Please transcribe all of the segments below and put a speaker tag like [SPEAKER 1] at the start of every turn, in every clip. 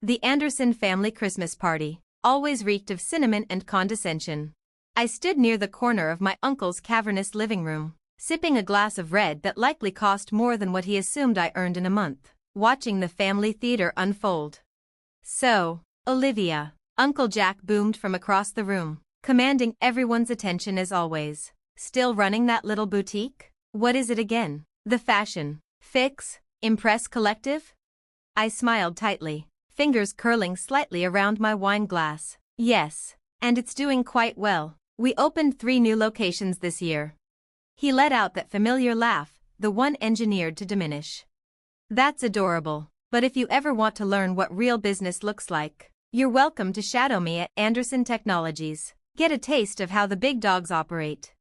[SPEAKER 1] The Anderson family Christmas party always reeked of cinnamon and condescension. I stood near the corner of my uncle's cavernous living room, sipping a glass of red that likely cost more than what he assumed I earned in a month, watching the family theater unfold. "So, Olivia," Uncle Jack boomed from across the room, commanding everyone's attention as always. "Still running that little boutique? What is it again? The Fashion Fix Impress Collective?" I smiled tightly, fingers curling slightly around my wine glass. "Yes, and it's doing quite well. We opened 3 new locations this year." He let out that familiar laugh, the one engineered to diminish. "That's adorable, but if you ever want to learn what real business looks like, you're welcome to shadow me at Anderson Technologies. Get a taste of how the big dogs operate."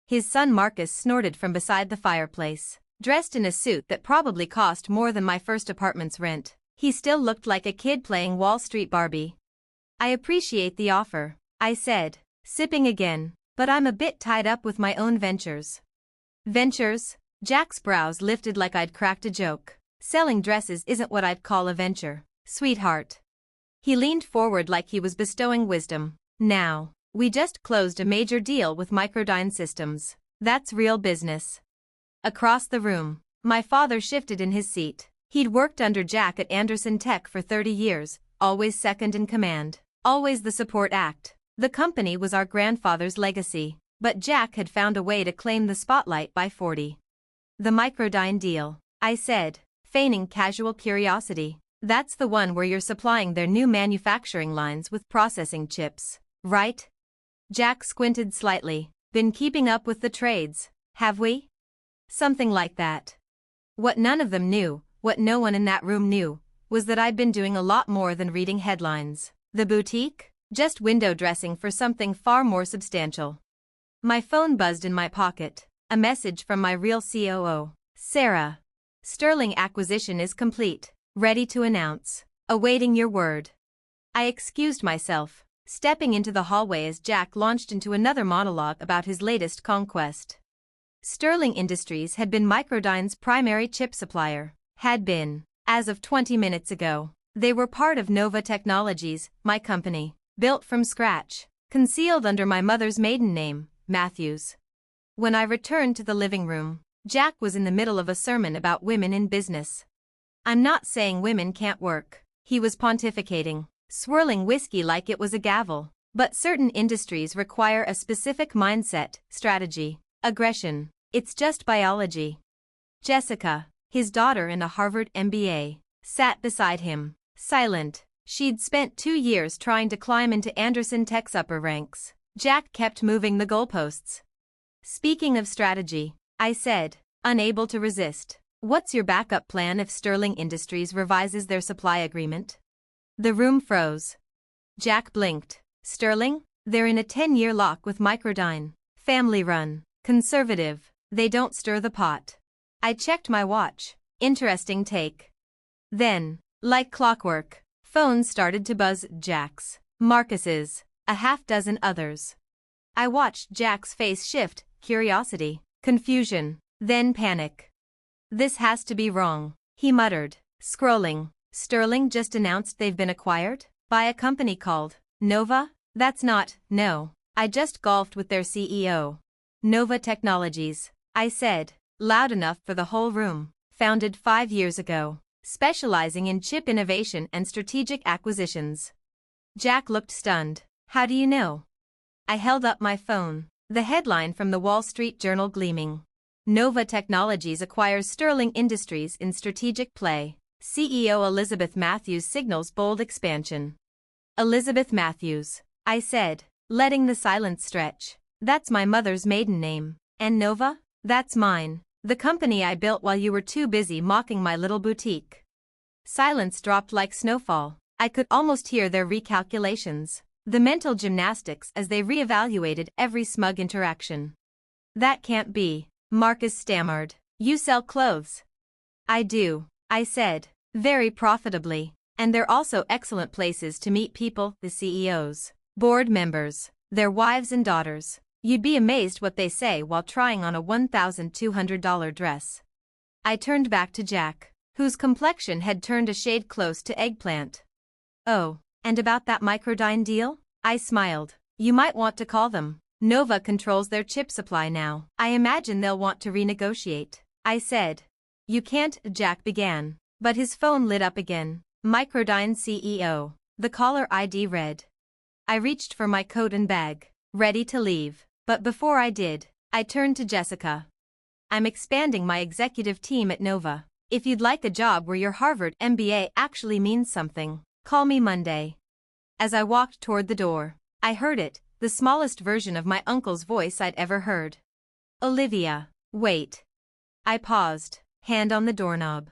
[SPEAKER 1] His son Marcus snorted from beside the fireplace, dressed in a suit that probably cost more than my first apartment's rent. He still looked like a kid playing Wall Street Barbie. "I appreciate the offer," I said, sipping again, "but I'm a bit tied up with my own ventures." "Ventures?" Jack's brows lifted like I'd cracked a joke. "Selling dresses isn't what I'd call a venture, sweetheart." He leaned forward like he was bestowing wisdom. "Now, we just closed a major deal with Microdyne Systems. That's real business." Across the room, my father shifted in his seat. He'd worked under Jack at Anderson Tech for 30 years, always second in command, always the support act. The company was our grandfather's legacy, but Jack had found a way to claim the spotlight by 40. "The Microdyne deal," I said, feigning casual curiosity. "That's the one where you're supplying their new manufacturing lines with processing chips, right?" Jack squinted slightly. "Been keeping up with the trades, have we?" "Something like that." What none of them knew, what no one in that room knew, was that I'd been doing a lot more than reading headlines. The boutique? Just window dressing for something far more substantial. My phone buzzed in my pocket, a message from my real COO. "Sarah. Sterling acquisition is complete. Ready to announce. Awaiting your word." I excused myself, stepping into the hallway as Jack launched into another monologue about his latest conquest. Sterling Industries had been Microdyne's primary chip supplier. Had been, as of 20 minutes ago. They were part of Nova Technologies, my company, built from scratch, concealed under my mother's maiden name, Matthews. When I returned to the living room, Jack was in the middle of a sermon about women in business. "I'm not saying women can't work," he was pontificating, swirling whiskey like it was a gavel. "But certain industries require a specific mindset, strategy, aggression. It's just biology." Jessica, his daughter and a Harvard MBA, sat beside him, silent. She'd spent 2 years trying to climb into Anderson Tech's upper ranks. Jack kept moving the goalposts. "Speaking of strategy," I said, unable to resist, "what's your backup plan if Sterling Industries revises their supply agreement?" The room froze. Jack blinked. "Sterling? They're in a 10-year lock with Microdyne. Family-run, conservative, they don't stir the pot." I checked my watch. Interesting take. Then, like clockwork, phones started to buzz. Jack's, Marcus's, a half-dozen others. I watched Jack's face shift, curiosity, confusion, then panic. "This has to be wrong," he muttered, scrolling. "Sterling just announced they've been acquired by a company called Nova? That's not, no. I just golfed with their CEO. Nova Technologies," I said, loud enough for the whole room. "Founded 5 years ago, specializing in chip innovation and strategic acquisitions." Jack looked stunned. "How do you know?" I held up my phone, the headline from the Wall Street Journal gleaming. "Nova Technologies acquires Sterling Industries in strategic play. CEO Elizabeth Matthews signals bold expansion." "Elizabeth Matthews," I said, letting the silence stretch. "That's my mother's maiden name. And Nova? That's mine. The company I built while you were too busy mocking my little boutique." Silence dropped like snowfall. I could almost hear their recalculations, the mental gymnastics as they reevaluated every smug interaction. "That can't be," Marcus stammered. "You sell clothes." "I do," I said, "very profitably. And they're also excellent places to meet people, the CEOs, board members, their wives and daughters. You'd be amazed what they say while trying on a $1,200 dress." I turned back to Jack, whose complexion had turned a shade close to eggplant. Oh, and about that Microdyne deal? I smiled. You might want to call them. Nova controls their chip supply now. I imagine they'll want to renegotiate. I said. You can't, Jack began. But his phone lit up again. Microdyne CEO. The caller ID read. I reached for my coat and bag, ready to leave. But before I did, I turned to Jessica. I'm expanding my executive team at Nova. If you'd like a job where your Harvard MBA actually means something, call me Monday. As I walked toward the door, I heard it, the smallest version of my uncle's voice I'd ever heard. Olivia, wait. I paused, hand on the doorknob.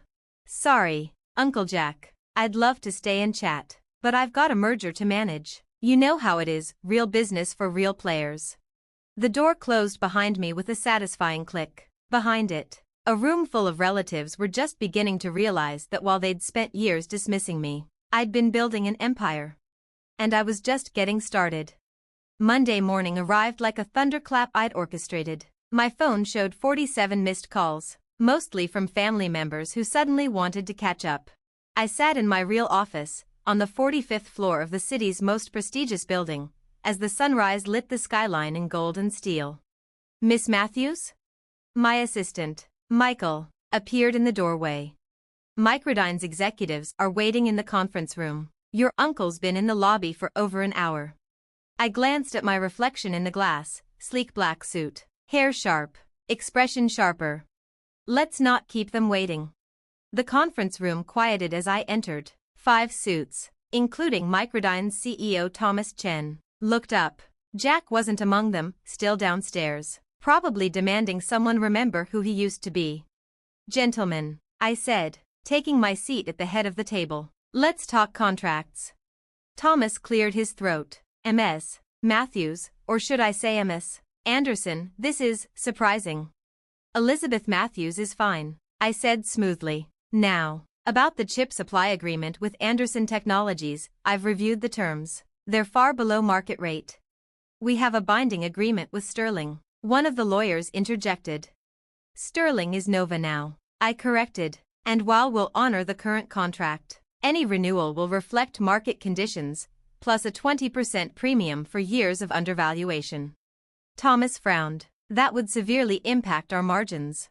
[SPEAKER 1] Sorry, Uncle Jack, I'd love to stay and chat, but I've got a merger to manage. You know how it is, real business for real players. The door closed behind me with a satisfying click. Behind it, a room full of relatives were just beginning to realize that while they'd spent years dismissing me, I'd been building an empire. And I was just getting started. Monday morning arrived like a thunderclap I'd orchestrated. My phone showed 47 missed calls, mostly from family members who suddenly wanted to catch up. I sat in my real office, on the 45th floor of the city's most prestigious building, as the sunrise lit the skyline in gold and steel. Miss Matthews? My assistant, Michael, appeared in the doorway. Microdyne's executives are waiting in the conference room. Your uncle's been in the lobby for over an hour. I glanced at my reflection in the glass, sleek black suit, hair sharp, expression sharper. Let's not keep them waiting. The conference room quieted as I entered. 5 suits, including Microdyne's CEO Thomas Chen, looked up. Jack wasn't among them, still downstairs, probably demanding someone remember who he used to be. Gentlemen, I said, taking my seat at the head of the table. Let's talk contracts. Thomas cleared his throat. MS. Matthews, or should I say MS. Anderson, this is surprising. Elizabeth Matthews is fine, I said smoothly. Now, about the chip supply agreement with Anderson Technologies, I've reviewed the terms. They're far below market rate. We have a binding agreement with Sterling. One of the lawyers interjected. Sterling is Nova now, I corrected, and while we'll honor the current contract, any renewal will reflect market conditions, plus a 20% premium for years of undervaluation. Thomas frowned. That would severely impact our margins.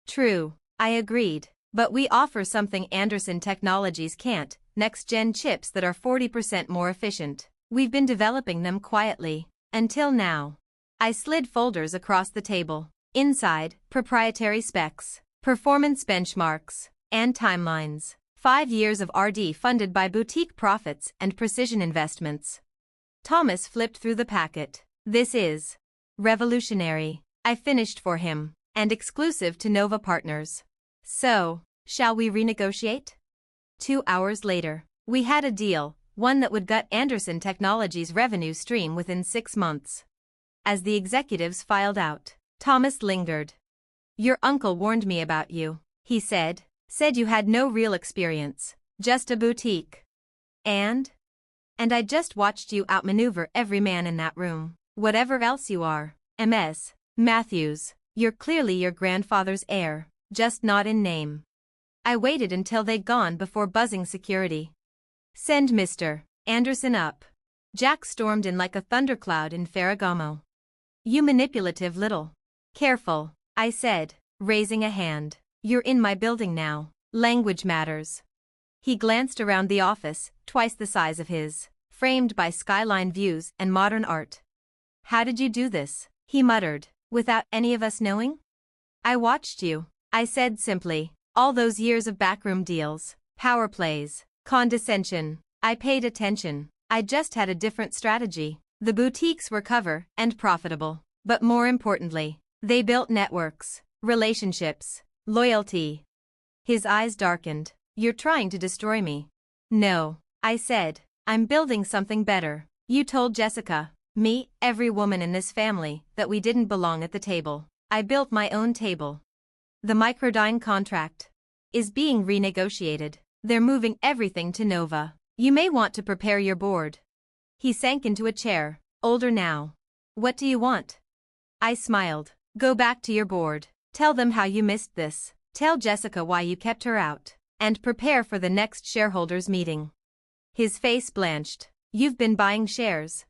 [SPEAKER 1] True, I agreed, but we offer something Anderson Technologies can't, next-gen chips that are 40% more efficient. We've been developing them quietly, until now. I slid folders across the table. Inside, proprietary specs, performance benchmarks, and timelines. 5 years of R&D funded by boutique profits and precision investments. Thomas flipped through the packet. This is revolutionary, I finished for him, and exclusive to Nova partners. So, shall we renegotiate? 2 hours later, we had a deal, one that would gut Anderson Technologies' revenue stream within 6 months. As the executives filed out, Thomas lingered. Your uncle warned me about you, he said. Said you had no real experience, just a boutique. And I just watched you outmaneuver every man in that room. Whatever else you are, MS. Matthews, you're clearly your grandfather's heir, just not in name. I waited until they'd gone before buzzing security. Send Mr. Anderson up. Jack stormed in like a thundercloud in Ferragamo. You manipulative little. Careful, I said, raising a hand. You're in my building now. Language matters. He glanced around the office, twice the size of his, framed by skyline views and modern art. How did you do this? He muttered, without any of us knowing? I watched you, I said simply. All those years of backroom deals, power plays, condescension. I paid attention. I just had a different strategy. The boutiques were cover and profitable, but more importantly, they built networks, relationships, loyalty. His eyes darkened. You're trying to destroy me. No, I said. I'm building something better. You told Jessica, me, every woman in this family, that we didn't belong at the table. I built my own table. The Microdyne contract is being renegotiated. They're moving everything to Nova. You may want to prepare your board. He sank into a chair, older now. What do you want? I smiled. Go back to your board. Tell them how you missed this. Tell Jessica why you kept her out. And prepare for the next shareholders' meeting. His face blanched. You've been buying shares.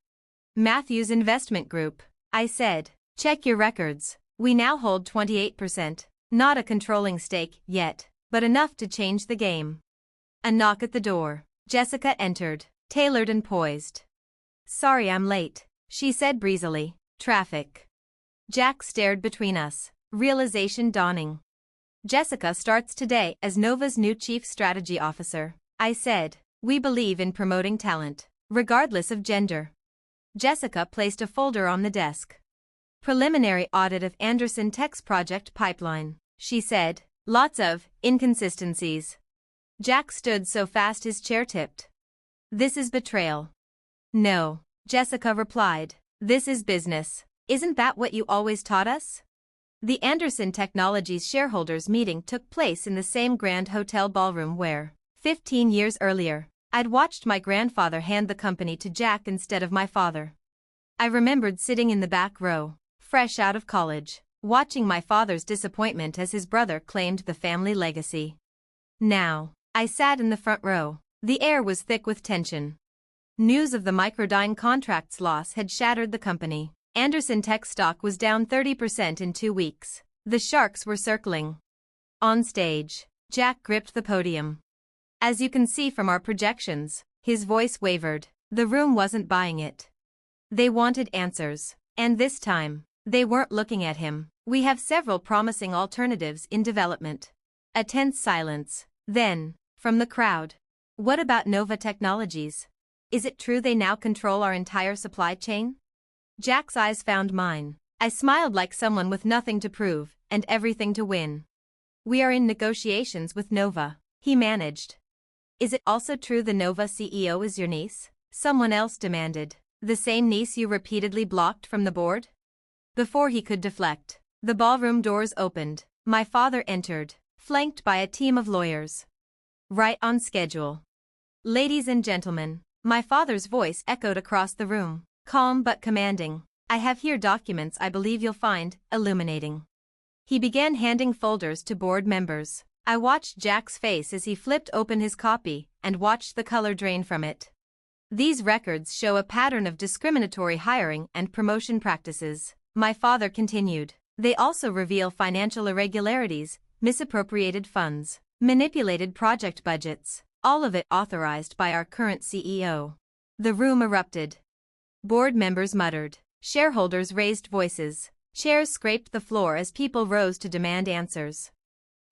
[SPEAKER 1] Matthews Investment Group, I said. Check your records. We now hold 28%. Not a controlling stake yet, but enough to change the game. A knock at the door. Jessica entered, tailored and poised. Sorry I'm late, she said breezily. Traffic. Jack stared between us, realization dawning. Jessica starts today as Nova's new Chief Strategy Officer, I said. We believe in promoting talent, regardless of gender. Jessica placed a folder on the desk. Preliminary audit of Anderson Tech's project pipeline, she said. Lots of inconsistencies. Jack stood so fast his chair tipped. This is betrayal. No, Jessica replied. This is business. Isn't that what you always taught us? The Anderson Technologies shareholders meeting took place in the same Grand Hotel ballroom where, 15 years earlier, I'd watched my grandfather hand the company to Jack instead of my father. I remembered sitting in the back row, fresh out of college, watching my father's disappointment as his brother claimed the family legacy. Now, I sat in the front row. The air was thick with tension. News of the Microdyne contract's loss had shattered the company. Anderson Tech stock was down 30% in 2 weeks. The sharks were circling. On stage, Jack gripped the podium. As you can see from our projections, his voice wavered. The room wasn't buying it. They wanted answers, and this time, they weren't looking at him. We have several promising alternatives in development. A tense silence. Then, from the crowd. What about Nova Technologies? Is it true they now control our entire supply chain? Jack's eyes found mine. I smiled like someone with nothing to prove and everything to win. We are in negotiations with Nova, he managed. Is it also true the Nova CEO is your niece? Someone else demanded. The same niece you repeatedly blocked from the board? Before he could deflect, the ballroom doors opened. My father entered, flanked by a team of lawyers. Right on schedule. Ladies and gentlemen, my father's voice echoed across the room, calm but commanding. I have here documents I believe you'll find illuminating. He began handing folders to board members. I watched Jack's face as he flipped open his copy and watched the color drain from it. These records show a pattern of discriminatory hiring and promotion practices, my father continued. They also reveal financial irregularities, misappropriated funds, manipulated project budgets, all of it authorized by our current CEO. The room erupted. Board members muttered. Shareholders raised voices. Chairs scraped the floor as people rose to demand answers.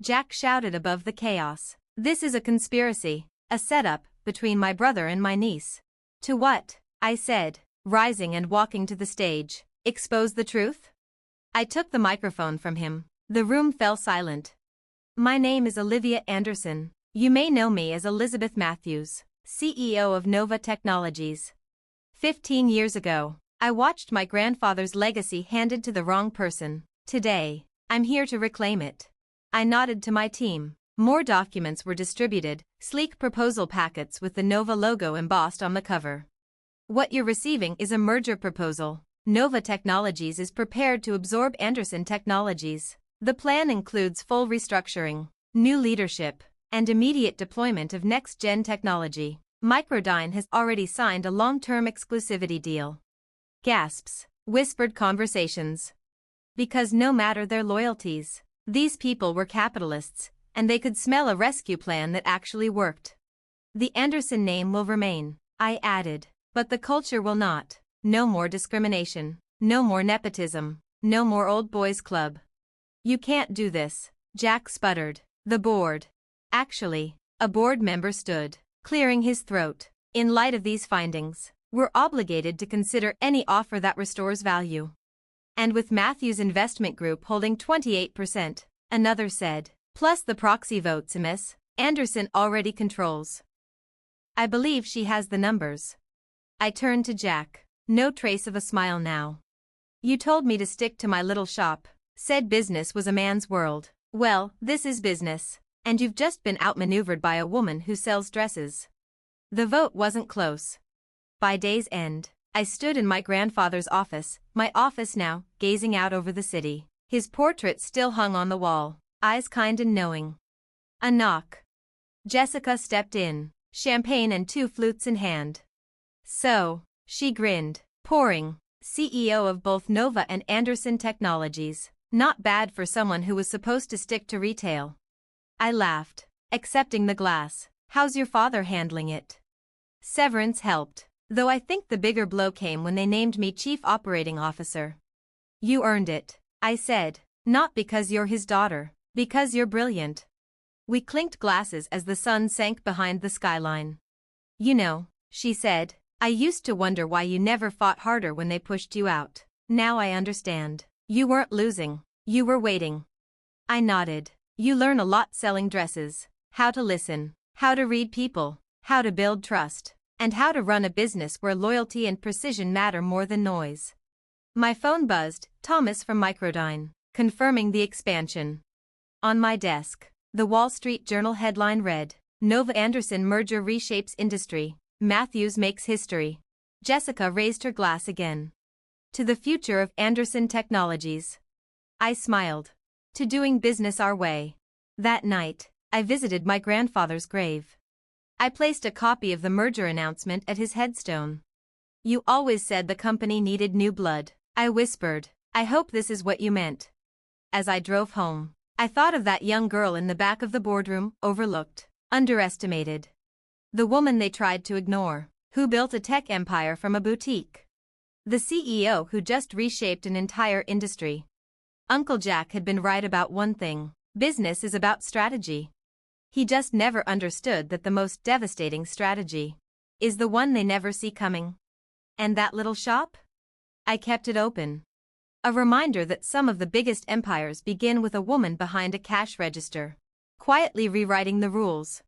[SPEAKER 1] Jack shouted above the chaos. This is a conspiracy, a setup, between my brother and my niece. To what? I said, rising and walking to the stage. Expose the truth? I took the microphone from him. The room fell silent. My name is Olivia Anderson. You may know me as Elizabeth Matthews, CEO of Nova Technologies. 15 years ago, I watched my grandfather's legacy handed to the wrong person. Today, I'm here to reclaim it. I nodded to my team. More documents were distributed, sleek proposal packets with the Nova logo embossed on the cover. What you're receiving is a merger proposal. Nova Technologies is prepared to absorb Anderson Technologies. The plan includes full restructuring, new leadership, and immediate deployment of next-gen technology. Microdyne has already signed a long-term exclusivity deal. Gasps, whispered conversations. Because no matter their loyalties, these people were capitalists, and they could smell a rescue plan that actually worked. The Anderson name will remain, I added, but the culture will not. No more discrimination, no more nepotism, no more old boys club. You can't do this, Jack sputtered. The board. Actually, a board member stood, clearing his throat. In light of these findings, we're obligated to consider any offer that restores value. And with Matthews Investment Group holding 28%, another said, plus the proxy votes Miss Anderson already controls. I believe she has the numbers. I turned to Jack. No trace of a smile now. You told me to stick to my little shop, said business was a man's world. Well, this is business. And you've just been outmaneuvered by a woman who sells dresses. The vote wasn't close. By day's end, I stood in my grandfather's office, my office now, gazing out over the city. His portrait still hung on the wall, eyes kind and knowing. A knock. Jessica stepped in. champagne and 2 flutes in hand. So, she grinned, pouring, CEO of both Nova and Anderson Technologies. Not bad for someone who was supposed to stick to retail. I laughed, accepting the glass. How's your father handling it? Severance helped, though I think the bigger blow came when they named me Chief Operating Officer. You earned it, I said, not because you're his daughter, because you're brilliant. We clinked glasses as the sun sank behind the skyline. You know, she said, I used to wonder why you never fought harder when they pushed you out. Now I understand. You weren't losing, you were waiting. I nodded. You learn a lot selling dresses. How to listen, how to read people, how to build trust, and how to run a business where loyalty and precision matter more than noise. My phone buzzed, Thomas from Microdyne, confirming the expansion. On my desk, the Wall Street Journal headline read, Nova Anderson merger reshapes industry, Matthews makes history. Jessica raised her glass again. To the future of Anderson Technologies. I smiled. To doing business our way. That night, I visited my grandfather's grave. I placed a copy of the merger announcement at his headstone. You always said the company needed new blood, I whispered. I hope this is what you meant. As I drove home, I thought of that young girl in the back of the boardroom, overlooked, underestimated. The woman they tried to ignore, who built a tech empire from a boutique. The CEO who just reshaped an entire industry. Uncle Jack had been right about one thing: business is about strategy. He just never understood that the most devastating strategy is the one they never see coming. And that little shop? I kept it open. A reminder that some of the biggest empires begin with a woman behind a cash register, quietly rewriting the rules.